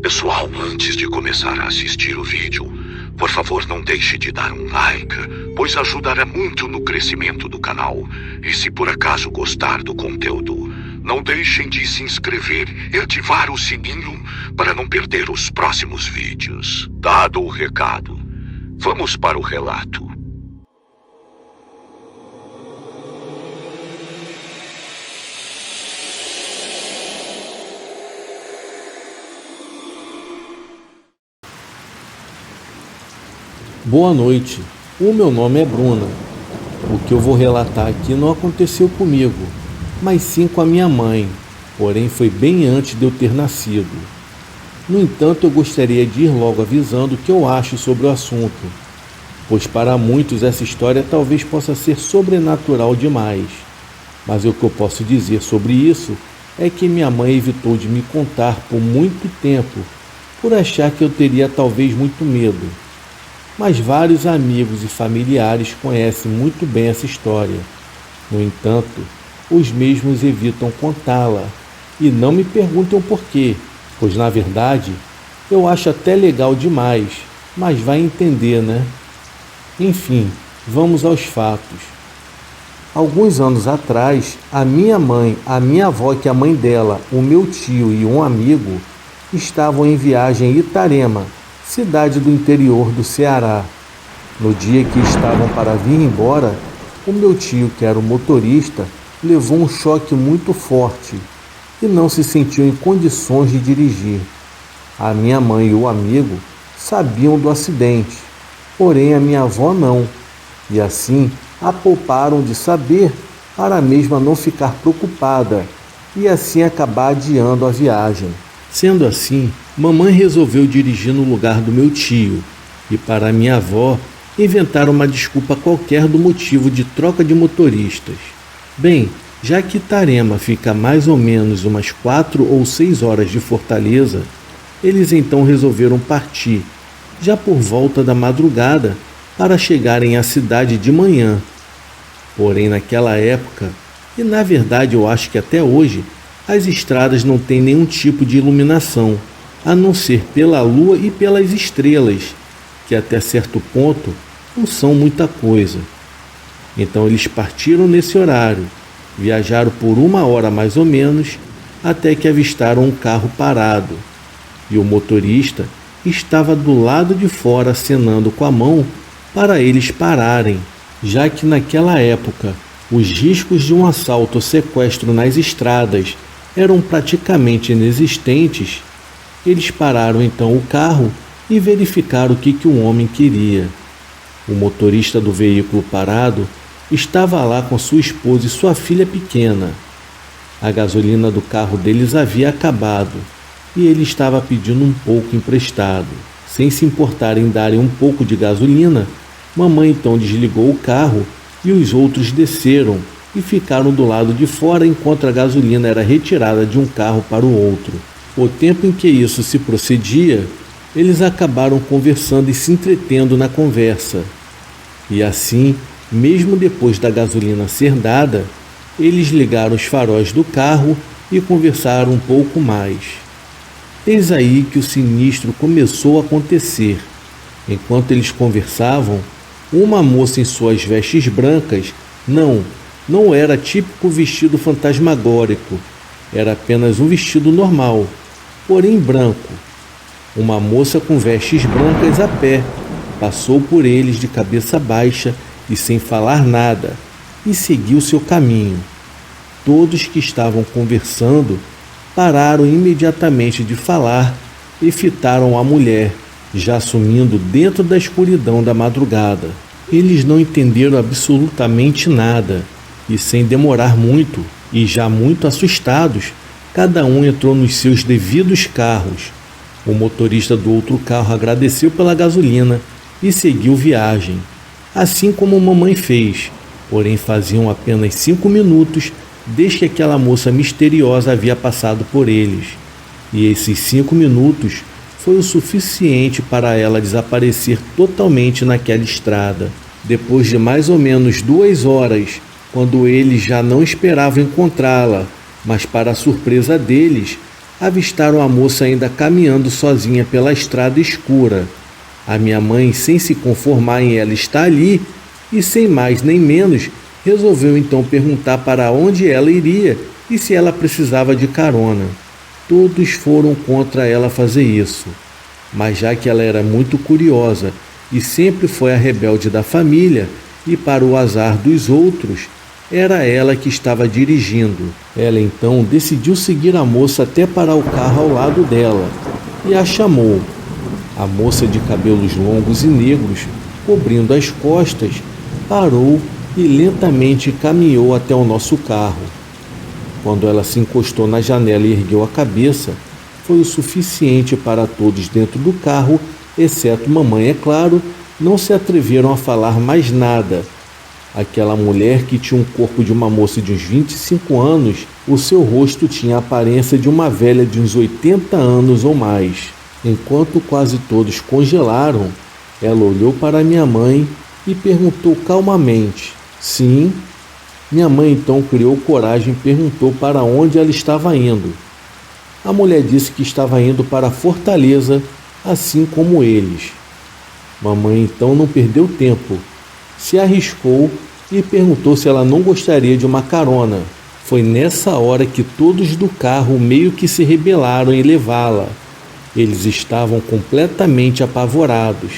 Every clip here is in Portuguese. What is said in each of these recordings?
Pessoal, antes de começar a assistir o vídeo, por favor não deixe de dar um like, pois ajudará muito no crescimento do canal. E se por acaso gostar do conteúdo, não deixem de se inscrever e ativar o sininho para não perder os próximos vídeos. Dado o recado, vamos para o relato. Boa noite, o meu nome é Bruna. O que eu vou relatar aqui não aconteceu comigo, mas sim com a minha mãe, porém foi bem antes de eu ter nascido. No entanto, eu gostaria de ir logo avisando o que eu acho sobre o assunto, pois para muitos essa história talvez possa ser sobrenatural demais. Mas o que eu posso dizer sobre isso é que minha mãe evitou de me contar por muito tempo, por achar que eu teria talvez muito medo. Mas vários amigos e familiares conhecem muito bem essa história. No entanto, os mesmos evitam contá-la. E não me perguntem o porquê, pois na verdade, eu acho até legal demais, mas vai entender, né? Enfim, vamos aos fatos. Alguns anos atrás, a minha mãe, a minha avó, que é a mãe dela, o meu tio e um amigo estavam em viagem em Itarema, cidade do interior do Ceará. No dia que estavam para vir embora, o meu tio, que era o motorista, levou um choque muito forte e não se sentiu em condições de dirigir. A minha mãe e o amigo sabiam do acidente, porém a minha avó não, e assim a pouparam de saber para a mesma não ficar preocupada e assim acabar adiando a viagem. Sendo assim, mamãe resolveu dirigir no lugar do meu tio e, para minha avó, inventaram uma desculpa qualquer do motivo de troca de motoristas. Bem, já que Itarema fica mais ou menos umas 4 ou 6 horas de Fortaleza, eles então resolveram partir, já por volta da madrugada, para chegarem à cidade de manhã. Porém, naquela época, e na verdade eu acho que até hoje, as estradas não têm nenhum tipo de iluminação, a não ser pela lua e pelas estrelas, que até certo ponto não são muita coisa. Então eles partiram nesse horário, viajaram por 1 hora mais ou menos, até que avistaram um carro parado, e o motorista estava do lado de fora acenando com a mão para eles pararem, já que naquela época os riscos de um assalto ou sequestro nas estradas eram praticamente inexistentes. Eles pararam então o carro e verificaram o que o homem queria. O motorista do veículo parado estava lá com sua esposa e sua filha pequena. A gasolina do carro deles havia acabado e ele estava pedindo um pouco emprestado. Sem se importar em darem um pouco de gasolina, mamãe então desligou o carro e os outros desceram e ficaram do lado de fora enquanto a gasolina era retirada de um carro para o outro. O tempo em que isso se procedia, eles acabaram conversando e se entretendo na conversa. E assim, mesmo depois da gasolina ser dada, eles ligaram os faróis do carro e conversaram um pouco mais. Eis aí que o sinistro começou a acontecer. Enquanto eles conversavam, uma moça em suas vestes brancas, não era típico vestido fantasmagórico, era apenas um vestido normal, porém branco. Uma moça com vestes brancas a pé passou por eles de cabeça baixa e sem falar nada, e seguiu seu caminho. Todos que estavam conversando pararam imediatamente de falar e fitaram a mulher, já sumindo dentro da escuridão da madrugada. Eles não entenderam absolutamente nada, e sem demorar muito, e já muito assustados, cada um entrou nos seus devidos carros. O motorista do outro carro agradeceu pela gasolina e seguiu viagem, assim como mamãe fez, porém faziam apenas 5 minutos desde que aquela moça misteriosa havia passado por eles, e esses 5 minutos foi o suficiente para ela desaparecer totalmente naquela estrada. Depois de mais ou menos 2 horas, quando eles já não esperavam encontrá-la, mas para a surpresa deles, avistaram a moça ainda caminhando sozinha pela estrada escura. A minha mãe, sem se conformar em ela estar ali, e sem mais nem menos, resolveu então perguntar para onde ela iria e se ela precisava de carona. Todos foram contra ela fazer isso, mas já que ela era muito curiosa e sempre foi a rebelde da família, e para o azar dos outros, era ela que estava dirigindo. Ela então decidiu seguir a moça até parar o carro ao lado dela e a chamou. A moça de cabelos longos e negros, cobrindo as costas, parou e lentamente caminhou até o nosso carro. Quando ela se encostou na janela e ergueu a cabeça, foi o suficiente para todos dentro do carro, exceto mamãe, é claro, não se atreveram a falar mais nada. Aquela mulher, que tinha um corpo de uma moça de uns 25 anos, o seu rosto tinha a aparência de uma velha de uns 80 anos ou mais. Enquanto quase todos congelaram, ela olhou para minha mãe e perguntou calmamente. Sim, minha mãe então criou coragem e perguntou para onde ela estava indo. A mulher disse que estava indo para a Fortaleza, assim como eles. Mamãe então não perdeu tempo, se arriscou e perguntou se ela não gostaria de uma carona. Foi nessa hora que todos do carro meio que se rebelaram em levá-la. Eles estavam completamente apavorados,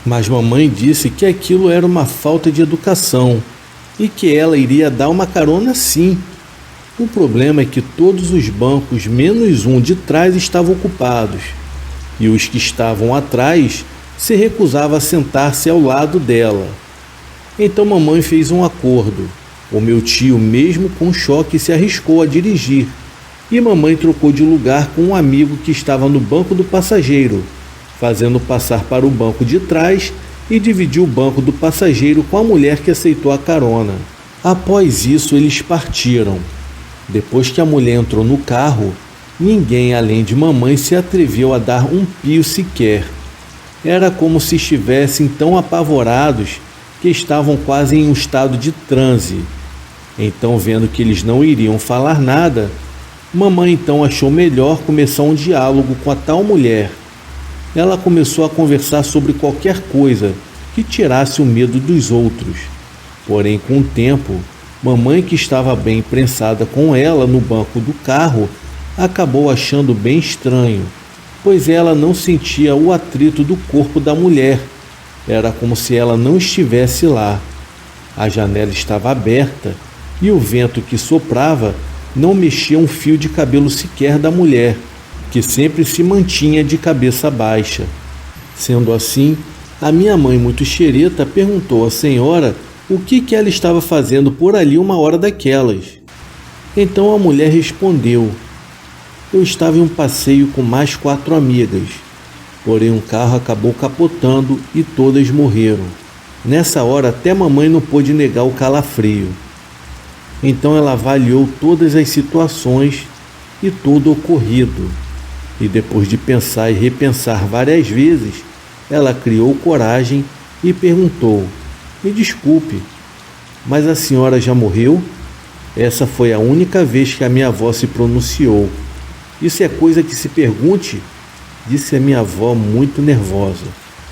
mas mamãe disse que aquilo era uma falta de educação e que ela iria dar uma carona sim. O problema é que todos os bancos, menos um de trás, estavam ocupados, e os que estavam atrás se recusavam a sentar-se ao lado dela. Então mamãe fez um acordo. O meu tio, mesmo com choque, se arriscou a dirigir, e mamãe trocou de lugar com um amigo que estava no banco do passageiro, fazendo passar para o banco de trás, e dividiu o banco do passageiro com a mulher que aceitou a carona. Após isso, eles partiram. Depois que a mulher entrou no carro, ninguém além de mamãe se atreveu a dar um pio sequer. Era como se estivessem tão apavorados que estavam quase em um estado de transe. Então, vendo que eles não iriam falar nada, mamãe então achou melhor começar um diálogo com a tal mulher. Ela começou a conversar sobre qualquer coisa que tirasse o medo dos outros. Porém, com o tempo, mamãe, que estava bem prensada com ela no banco do carro, acabou achando bem estranho, pois ela não sentia o atrito do corpo da mulher. Era como se ela não estivesse lá. A janela estava aberta e o vento que soprava não mexia um fio de cabelo sequer da mulher, que sempre se mantinha de cabeça baixa. Sendo assim, a minha mãe, muito xereta, perguntou à senhora o que ela estava fazendo por ali uma hora daquelas. Então a mulher respondeu: eu estava em um passeio com mais 4 amigas, porém um carro acabou capotando e todas morreram. Nessa hora até mamãe não pôde negar o calafrio. Então ela avaliou todas as situações e todo o ocorrido, e depois de pensar e repensar várias vezes, ela criou coragem e perguntou: me desculpe, mas a senhora já morreu? Essa foi a única vez que a minha avó se pronunciou. Isso é coisa que se pergunte, disse a minha avó muito nervosa.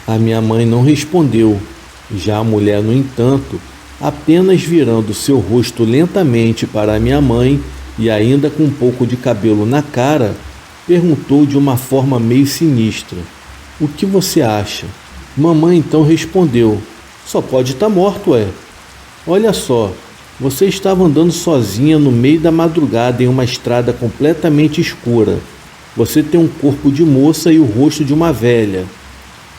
A minha mãe não respondeu. Já a mulher, no entanto, apenas virando seu rosto lentamente para a minha mãe e ainda com um pouco de cabelo na cara, perguntou de uma forma meio sinistra: o que você acha? Mamãe então respondeu: só pode estar morto, é. Olha só, você estava andando sozinha no meio da madrugada em uma estrada completamente escura. Você tem um corpo de moça e o rosto de uma velha.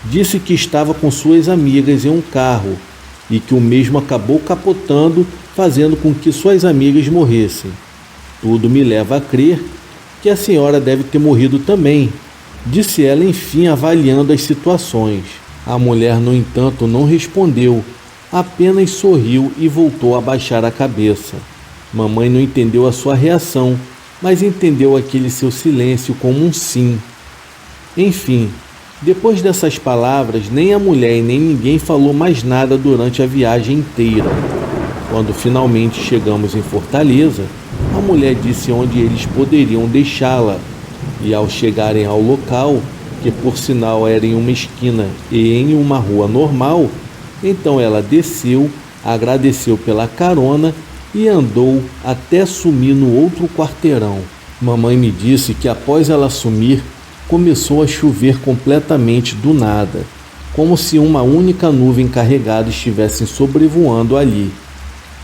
Disse que estava com suas amigas em um carro e que o mesmo acabou capotando, fazendo com que suas amigas morressem. Tudo me leva a crer que a senhora deve ter morrido também, disse ela, enfim, avaliando as situações. A mulher, no entanto, não respondeu, apenas sorriu e voltou a baixar a cabeça. Mamãe não entendeu a sua reação, mas entendeu aquele seu silêncio como um sim. Enfim, depois dessas palavras, nem a mulher e nem ninguém falou mais nada durante a viagem inteira. Quando finalmente chegamos em Fortaleza, a mulher disse onde eles poderiam deixá-la, E ao chegarem ao local, que por sinal era em uma esquina e em uma rua normal, então ela desceu, agradeceu pela carona e andou até sumir no outro quarteirão. Mamãe me disse que após ela sumir, começou a chover completamente do nada, como se uma única nuvem carregada estivesse sobrevoando ali.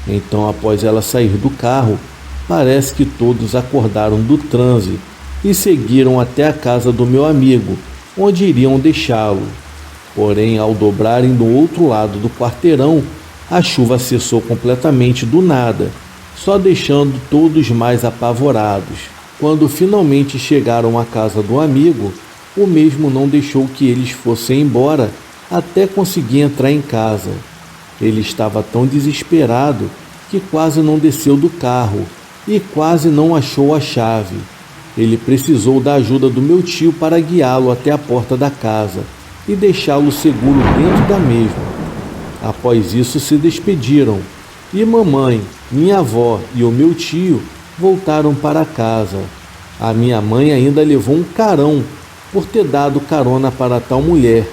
Então, após ela sair do carro, parece que todos acordaram do transe e seguiram até a casa do meu amigo, onde iriam deixá-lo. Porém, ao dobrarem do outro lado do quarteirão, a chuva cessou completamente do nada, só deixando todos mais apavorados. Quando finalmente chegaram à casa do amigo, o mesmo não deixou que eles fossem embora até conseguir entrar em casa. Ele estava tão desesperado que quase não desceu do carro e quase não achou a chave. Ele precisou da ajuda do meu tio para guiá-lo até a porta da casa e deixá-lo seguro dentro da mesma. Após isso se despediram e mamãe, minha avó e o meu tio voltaram para casa. A minha mãe ainda levou um carão por ter dado carona para tal mulher,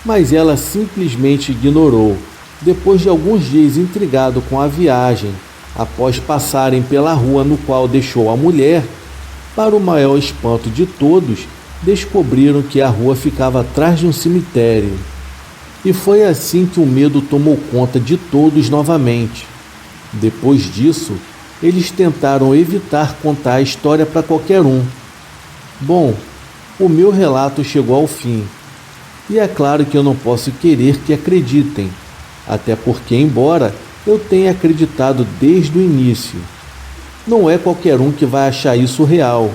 mas ela simplesmente ignorou. Depois de alguns dias intrigado com a viagem, após passarem pela rua no qual deixou a mulher, para o maior espanto de todos, descobriram que a rua ficava atrás de um cemitério. E foi assim que o medo tomou conta de todos novamente. Depois disso, eles tentaram evitar contar a história para qualquer um. Bom, o meu relato chegou ao fim. E é claro que eu não posso querer que acreditem, até porque, embora eu tenha acreditado desde o início, não é qualquer um que vai achar isso real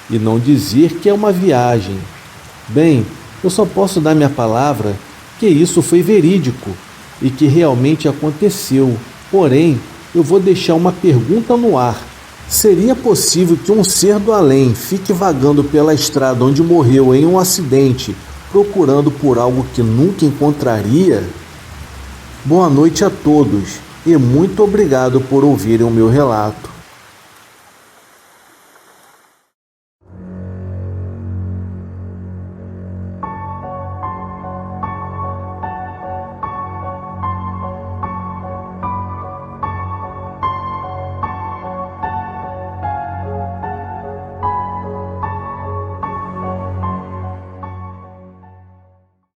e não dizer que é uma viagem. Bem, eu só posso dar minha palavra que isso foi verídico e que realmente aconteceu. Porém, eu vou deixar uma pergunta no ar. Seria possível que um ser do além fique vagando pela estrada onde morreu em um acidente, procurando por algo que nunca encontraria? Boa noite a todos e muito obrigado por ouvirem o meu relato.